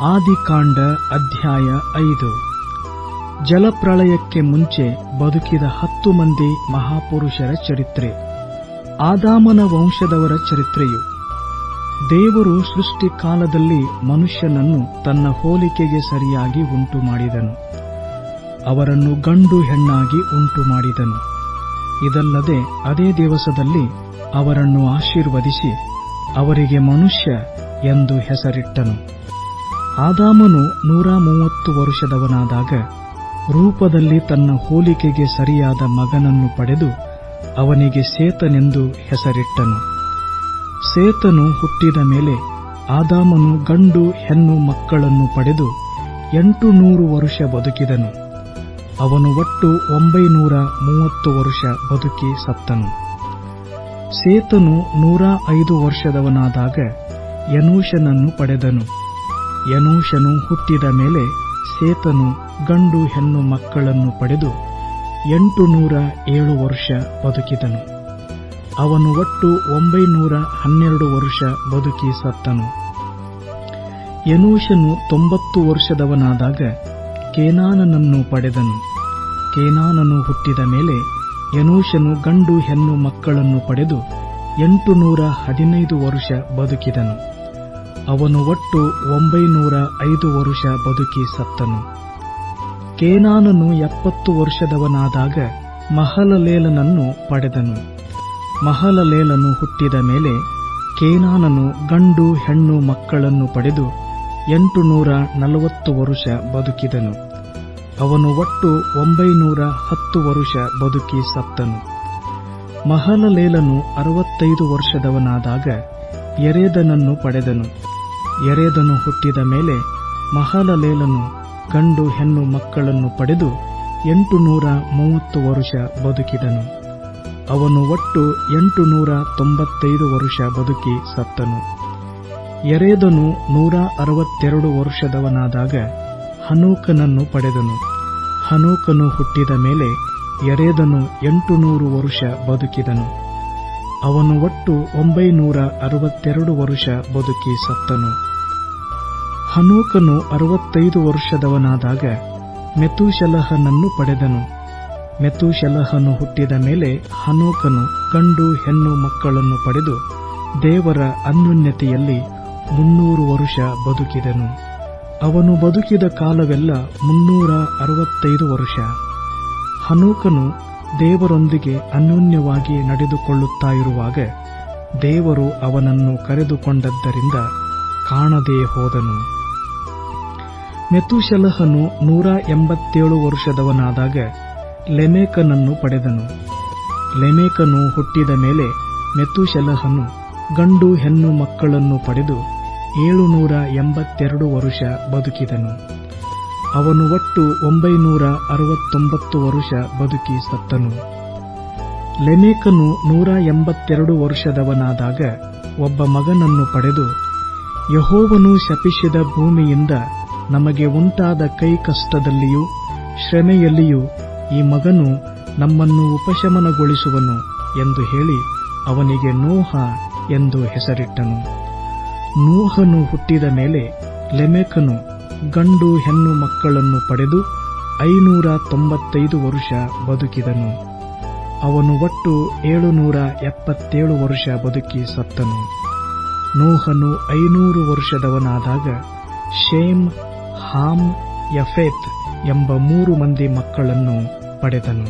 ಆದಿಕಾಂಡ ಅಧ್ಯಾಯ 5. ಜಲಪ್ರಳಯಕ್ಕೆ ಮುಂಚೆ ಬದುಕಿದ 10 ಮಂದಿ ಮಹಾಪುರುಷರ ಚರಿತ್ರೆ. ಆದಾಮನ ವಂಶದವರ ಚರಿತ್ರೆಯು. ದೇವರು ಸೃಷ್ಟಿ ಕಾಲದಲ್ಲಿ ಮನುಷ್ಯನನ್ನು ತನ್ನ ಹೋಲಿಕೆಗೆ ಸರಿಯಾಗಿ ಉಂಟು ಮಾಡಿದನು. ಅವರನ್ನು ಗಂಡು ಹೆಣ್ಣಾಗಿ ಉಂಟು ಮಾಡಿದನು. ಇದಲ್ಲದೆ ಅದೇ ದಿವಸದಲ್ಲಿ ಅವರನ್ನು ಆಶೀರ್ವದಿಸಿ ಅವರಿಗೆ ಮನುಷ್ಯ ಎಂದು ಹೆಸರಿಟ್ಟನು. ಆದಾಮನು 130 ವರ್ಷದವನಾದಾಗ ರೂಪದಲ್ಲಿ ತನ್ನ ಹೋಲಿಕೆಗೆ ಸರಿಯಾದ ಮಗನನ್ನು ಪಡೆದು ಅವನಿಗೆ ಸೇತನೆಂದು ಹೆಸರಿಟ್ಟನು. ಸೇತನು ಹುಟ್ಟಿದ ಮೇಲೆ ಆದಾಮನು ಗಂಡು ಹೆಣ್ಣು ಮಕ್ಕಳನ್ನು ಪಡೆದು 800 ವರ್ಷ ಬದುಕಿದನು. ಅವನು ಒಟ್ಟು 930 ವರ್ಷ ಬದುಕಿ ಸತ್ತನು. ಸೇತನು 105 ವರ್ಷದವನಾದಾಗ ಎನೋಷನನ್ನು ಪಡೆದನು. ಎನೋಷನು ಹುಟ್ಟಿದ ಮೇಲೆ ಸೇತನು ಗಂಡು ಹೆಣ್ಣು ಮಕ್ಕಳನ್ನು ಪಡೆದು 807 ವರ್ಷ ಬದುಕಿದನು. ಅವನು ಒಟ್ಟು 912 ವರ್ಷ ಬದುಕಿ ಸತ್ತನು. ಎನೋಷನು 90 ವರ್ಷದವನಾದಾಗ ಕೇನಾನನನ್ನು ಪಡೆದನು. ಕೇನಾನನು ಹುಟ್ಟಿದ ಮೇಲೆ ಎನೋಷನು ಗಂಡು ಹೆಣ್ಣು ಮಕ್ಕಳನ್ನು ಪಡೆದು 815 ವರ್ಷ ಬದುಕಿದನು. ಅವನು ಒಟ್ಟು 905 ವರ್ಷ ಬದುಕಿ ಸತ್ತನು. ಕೇನಾನನು 70 ವರ್ಷದವನಾದಾಗ ಮಹಲಲೇಲನನ್ನು ಪಡೆದನು. ಮಹಲಲೇಲನು ಹುಟ್ಟಿದ ಮೇಲೆ ಕೇನಾನನು ಗಂಡು ಹೆಣ್ಣು ಮಕ್ಕಳನ್ನು ಪಡೆದು 840 ವರ್ಷ ಬದುಕಿದನು. ಅವನು ಒಟ್ಟು 910 ವರ್ಷ ಬದುಕಿ ಸತ್ತನು. ಮಹಲಲೇಲನು 65 ವರ್ಷದವನಾದಾಗ ಯರೇದನನ್ನು ಪಡೆದನು. ಯರೇದನು ಹುಟ್ಟಿದ ಮೇಲೆ ಮಹಲಲೇಲನು ಗಂಡು ಹೆಣ್ಣು ಮಕ್ಕಳನ್ನು ಪಡೆದು 830 ವರ್ಷ ಬದುಕಿದನು. ಅವನು ಒಟ್ಟು 895 ವರ್ಷ ಬದುಕಿ ಸತ್ತನು. ಯರೇದನು 162 ವರ್ಷದವನಾದಾಗ ಹನೋಕನನ್ನು ಪಡೆದನು. ಹನೋಕನು ಹುಟ್ಟಿದ ಮೇಲೆ ಯರೇದನು 800 ವರ್ಷ ಬದುಕಿದನು. ಅವನು ಒಟ್ಟು 962 ವರ್ಷ ಬದುಕಿ ಸತ್ತನು. ಹನೋಕನು 65 ವರ್ಷದವನಾದಾಗ ಮೆತೂಷಲಹನನ್ನು ಪಡೆದನು. ಮೆತೂಷಲಹನು ಹುಟ್ಟಿದ ಮೇಲೆ ಹನೋಕನು ಗಂಡು ಹೆಣ್ಣು ಮಕ್ಕಳನ್ನು ಪಡೆದು ದೇವರ ಅನ್ಯೋನ್ಯತೆಯಲ್ಲಿ 300 ವರ್ಷ ಬದುಕಿದನು. ಅವನು ಬದುಕಿದ ಕಾಲವೆಲ್ಲ 365 ವರ್ಷ. ಹನೋಕನು ದೇವರೊಂದಿಗೆ ಅನ್ಯೋನ್ಯವಾಗಿ ನಡೆದುಕೊಳ್ಳುತ್ತಾ ಇರುವಾಗ ದೇವರು ಅವನನ್ನು ಕರೆದುಕೊಂಡದ್ದರಿಂದ ಕಾಣದೇ ಹೋದನು. ಮೆತೂಷಲಹನು 187 ವರ್ಷದವನಾದಾಗ ಲೆಮೆಕನನ್ನು ಪಡೆದನು. ಲೆಮೆಕನು ಹುಟ್ಟಿದ ಮೇಲೆ ಮೆತೂಷಲಹನು ಗಂಡು ಹೆಣ್ಣು ಮಕ್ಕಳನ್ನು ಪಡೆದು 782 ವರ್ಷ ಬದುಕಿದನು. ಅವನು ಒಟ್ಟು 969 ವರ್ಷ ಬದುಕಿ ಸತ್ತನು. ಲೆಮೆಕನು 182 ವರ್ಷದವನಾದಾಗ ಒಬ್ಬ ಮಗನನ್ನು ಪಡೆದು, ಯೆಹೋವನು ಶಪಿಸಿದ ಭೂಮಿಯಿಂದ ನಮಗೆ ಉಂಟಾದ ಕೈ ಕಷ್ಟದಲ್ಲಿಯೂ ಶ್ರಮೆಯಲ್ಲಿಯೂ ಈ ಮಗನು ನಮ್ಮನ್ನು ಉಪಶಮನಗೊಳಿಸುವನು ಎಂದು ಹೇಳಿ ಅವನಿಗೆ ನೋಹ ಎಂದು ಹೆಸರಿಟ್ಟನು. ನೋಹನು ಹುಟ್ಟಿದ ಮೇಲೆ ಲೆಮೆಕನು ಗಂಡು ಹೆಣ್ಣು ಮಕ್ಕಳನ್ನು ಪಡೆದು 595 ವರ್ಷ ಬದುಕಿದನು. ಅವನು ಒಟ್ಟು 777 ವರ್ಷ ಬದುಕಿ ಸತ್ತನು. ನೋಹನು 500 ವರ್ಷದವನಾದಾಗ ಶೇಮ್, ಹಾಮ್, ಯಫೇತ್ ಎಂಬ 3 ಮಂದಿ ಮಕ್ಕಳನ್ನು ಪಡೆದನು.